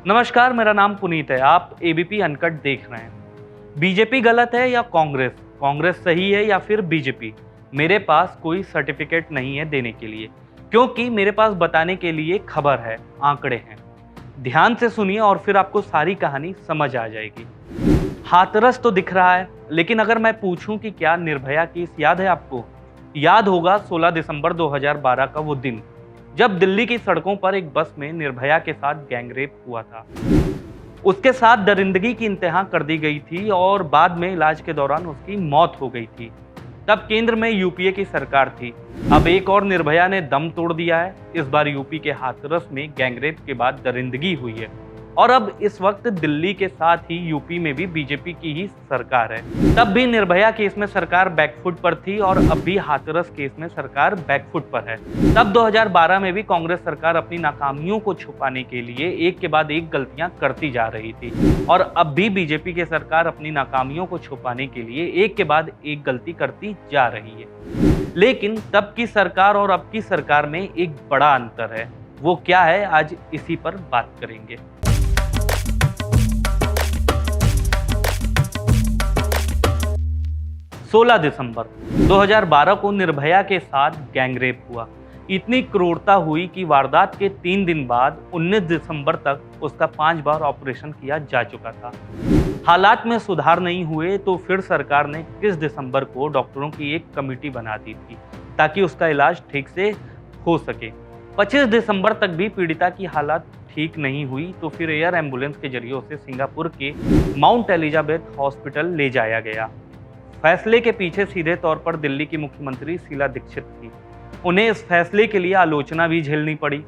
नमस्कार, मेरा नाम पुनीत है। आप एबीपी अनकट देख रहे हैं। बीजेपी गलत है या कांग्रेस, कांग्रेस सही है या फिर बीजेपी? मेरे पास कोई सर्टिफिकेट नहीं है देने के लिए, क्योंकि मेरे पास बताने के लिए खबर है, आंकड़े हैं। ध्यान से सुनिए और फिर आपको सारी कहानी समझ आ जाएगी। हाथरस तो दिख रहा है, लेकिन अगर मैं पूछूं कि क्या निर्भया केस याद है आपको? याद होगा 16 दिसंबर 2012 का वो दिन, जब दिल्ली की सड़कों पर एक बस में निर्भया के साथ गैंगरेप हुआ था। उसके साथ दरिंदगी की इंतहा कर दी गई थी और बाद में इलाज के दौरान उसकी मौत हो गई थी। तब केंद्र में यूपीए की सरकार थी। अब एक और निर्भया ने दम तोड़ दिया है। इस बार यूपी के हाथरस में गैंगरेप के बाद दरिंदगी हुई है और अब इस वक्त दिल्ली के साथ ही यूपी में भी बीजेपी की ही सरकार है। तब भी निर्भया केस में सरकार बैकफुट पर थी और अब भी हाथरस केस में सरकार बैकफुट पर है। तब 2012 में भी कांग्रेस सरकार अपनी नाकामियों को छुपाने के लिए एक के बाद एक गलतियां करती जा रही थी और अब भी बीजेपी की सरकार अपनी नाकामियों को छुपाने के लिए एक के बाद एक गलती करती जा रही है। लेकिन तब की सरकार और अब की सरकार में एक बड़ा अंतर है। वो क्या है, आज इसी पर बात करेंगे। सोलह दिसंबर 2012 को निर्भया के साथ गैंगरेप हुआ। इतनी क्रूरता हुई कि वारदात के 3 दिन बाद 19 दिसंबर तक उसका 5 बार ऑपरेशन किया जा चुका था। हालात में सुधार नहीं हुए तो फिर सरकार ने 21 दिसंबर को डॉक्टरों की एक कमेटी बना दी थी ताकि उसका इलाज ठीक से हो सके। 25 दिसंबर तक भी पीड़िता की हालत ठीक नहीं हुई तो फिर एयर एम्बुलेंस के जरिए उसे सिंगापुर के माउंट एलिजाबेथ हॉस्पिटल ले जाया गया। फैसले के पीछे सीधे तौर पर दिल्ली की मुख्यमंत्री शीला दीक्षित थी। उन्हें इस फैसले के लिए आलोचना भी झेलनी पड़ी,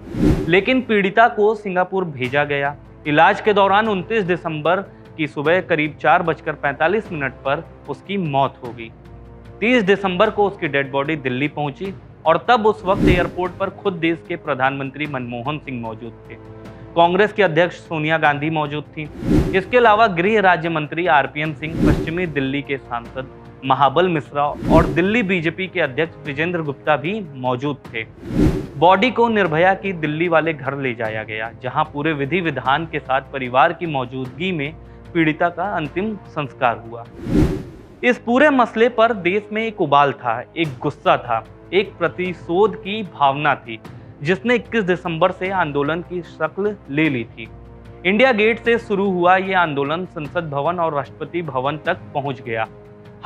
लेकिन पीड़िता को सिंगापुर भेजा गया। इलाज के दौरान 29 दिसंबर की सुबह करीब 4:45 पर उसकी मौत हो गई। 30 दिसंबर को उसकी डेड बॉडी दिल्ली पहुंची और तब उस वक्त एयरपोर्ट पर खुद देश के प्रधानमंत्री मनमोहन सिंह मौजूद थे। कांग्रेस की अध्यक्ष सोनिया गांधी मौजूद थी। इसके अलावा गृह राज्य मंत्री आरपीएन सिंह, पश्चिमी दिल्ली के सांसद महाबल मिश्रा और दिल्ली बीजेपी के अध्यक्ष विजेंद्र गुप्ता भी मौजूद थे। बॉडी को निर्भया की दिल्ली वाले घर ले जाया गया, जहां पूरे विधि विधान के साथ परिवार की मौजूदगी में पीड़िता का अंतिम संस्कार हुआ। इस पूरे मसले पर देश में एक उबाल था, एक गुस्सा था, एक प्रतिशोध की भावना थी, जिसने 21 दिसंबर से आंदोलन की शक्ल ले ली थी। इंडिया गेट से शुरू हुआ ये आंदोलन संसद भवन और राष्ट्रपति भवन तक पहुंच गया।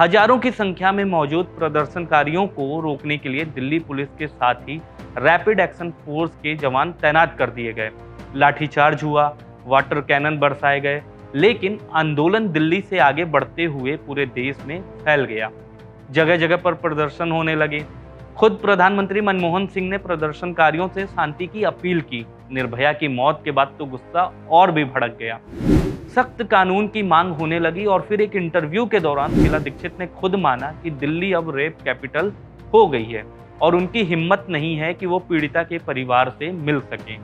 हजारों की संख्या में मौजूद प्रदर्शनकारियों को रोकने के लिए दिल्ली पुलिस के साथ ही रैपिड एक्शन फोर्स के जवान तैनात कर दिए गए। लाठीचार्ज हुआ, वाटर कैनन बरसाए गए, लेकिन आंदोलन दिल्ली से आगे बढ़ते हुए पूरे देश में फैल गया। जगह जगह पर प्रदर्शन होने लगे। खुद प्रधानमंत्री मनमोहन सिंह ने प्रदर्शनकारियों से शांति की अपील की। निर्भया की मौत के बाद तो गुस्सा और भी भड़क गया। सख्त कानून की मांग होने लगी और फिर एक इंटरव्यू के दौरान शीला दीक्षित ने खुद माना कि दिल्ली अब रेप कैपिटल हो गई है और उनकी हिम्मत नहीं है कि वो पीड़िता के परिवार से मिल सकें।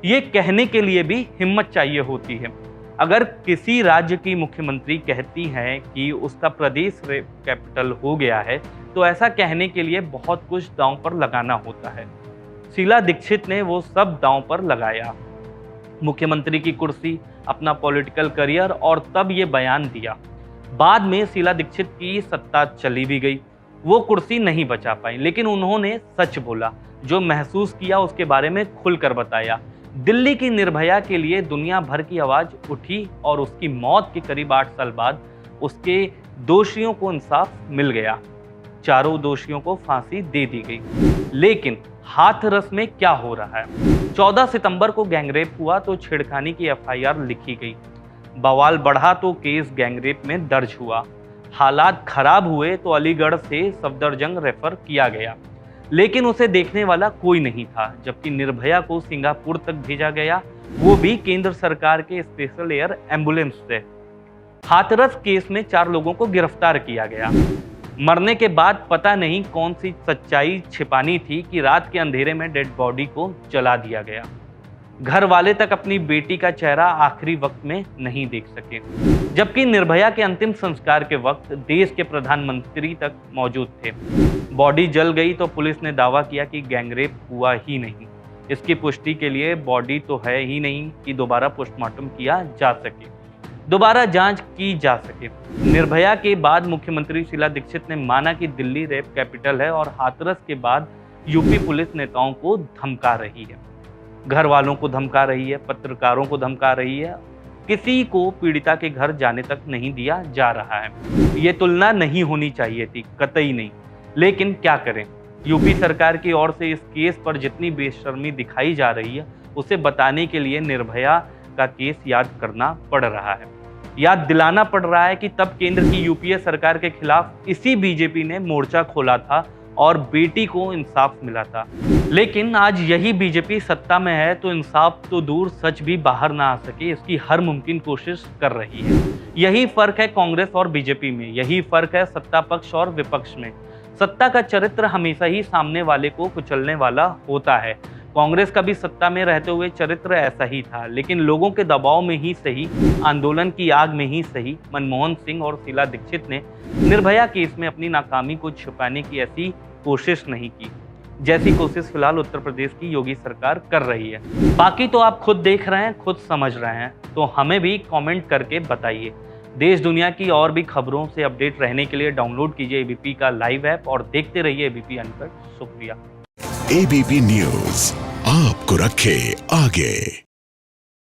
ये कहने के लिए भी हिम्मत चाहिए होती है। अगर किसी राज्य की मुख्यमंत्री कहती हैं कि उसका प्रदेश रेप कैपिटल हो गया है, तो ऐसा कहने के लिए बहुत कुछ दांव पर लगाना होता है। शीला दीक्षित ने वो सब दांव पर लगाया, मुख्यमंत्री की कुर्सी, अपना पॉलिटिकल करियर, और तब ये बयान दिया। बाद में शीला दीक्षित की सत्ता चली भी गई, वो कुर्सी नहीं बचा पाई, लेकिन उन्होंने सच बोला, जो महसूस किया उसके बारे में खुलकर बताया। दिल्ली की निर्भया के लिए दुनिया भर की आवाज उठी और उसकी मौत के करीब 8 साल बाद उसके दोषियों को इंसाफ मिल गया। चारों दोषियों को फांसी दे दी गई। लेकिन हाथरस में क्या हो रहा है? 14 सितंबर को गैंगरेप हुआ तो छेड़खानी की एफआईआर लिखी गई। बवाल बढ़ा तो केस गैंगरेप में दर्ज हुआ। हालात खराब हुए तो अलीगढ़ से सफदरजंग रेफर किया गया, लेकिन उसे देखने वाला कोई नहीं था। जबकि निर्भया को सिंगापुर तक भेजा गया, वो भी केंद्र सरकार के स्पेशल एयर एम्बुलेंस से। हाथरस केस में 4 लोगों को गिरफ्तार किया गया। मरने के बाद पता नहीं कौन सी सच्चाई छिपानी थी कि रात के अंधेरे में डेड बॉडी को जला दिया गया। घर वाले तक अपनी बेटी का चेहरा आखिरी वक्त में नहीं देख सके, जबकि निर्भया के अंतिम संस्कार के वक्त देश के प्रधानमंत्री तक मौजूद थे। बॉडी जल गई तो पुलिस ने दावा किया कि गैंगरेप हुआ ही नहीं। इसकी पुष्टि के लिए बॉडी तो है ही नहीं कि दोबारा पोस्टमार्टम किया जा सके, दोबारा जांच की जा सके। निर्भया के बाद मुख्यमंत्री शीला दीक्षित ने माना कि दिल्ली रेप कैपिटल है और हाथरस के बाद यूपी पुलिस नेताओं को धमका रही है, घर वालों को धमका रही है, पत्रकारों को धमका रही है, किसी को पीड़िता के घर जाने तक नहीं दिया जा रहा है। ये तुलना नहीं होनी चाहिए थी, कतई नहीं, लेकिन क्या करें, यूपी सरकार की ओर से इस केस पर जितनी बेशर्मी दिखाई जा रही है उसे बताने के लिए निर्भया का केस याद करना पड़ रहा है, याद दिलाना पड़ रहा है कि तब केंद्र की यूपीए सरकार के खिलाफ इसी बीजेपी ने मोर्चा खोला था और बेटी को इंसाफ मिला था। लेकिन आज यही बीजेपी सत्ता में है तो इंसाफ तो दूर, सच भी बाहर ना आ सके इसकी हर मुमकिन कोशिश कर रही है। यही फर्क है कांग्रेस और बीजेपी में, यही फर्क है सत्ता पक्ष और विपक्ष में। सत्ता का चरित्र हमेशा ही सामने वाले को कुचलने वाला होता है। कांग्रेस का भी सत्ता में रहते हुए चरित्र ऐसा ही था, लेकिन लोगों के दबाव में ही सही, आंदोलन की आग में ही सही, मनमोहन सिंह और शीला दीक्षित ने निर्भया केस में अपनी नाकामी को छिपाने की ऐसी कोशिश नहीं की जैसी कोशिश फिलहाल उत्तर प्रदेश की योगी सरकार कर रही है। बाकी तो आप खुद देख रहे हैं, खुद समझ रहे हैं, तो हमें भी कमेंट करके बताइए। देश दुनिया की और भी खबरों से अपडेट रहने के लिए डाउनलोड कीजिए एबीपी का लाइव ऐप और देखते रहिए एबीपी अनकट। शुक्रिया। एबीपी न्यूज आपको रखे आगे।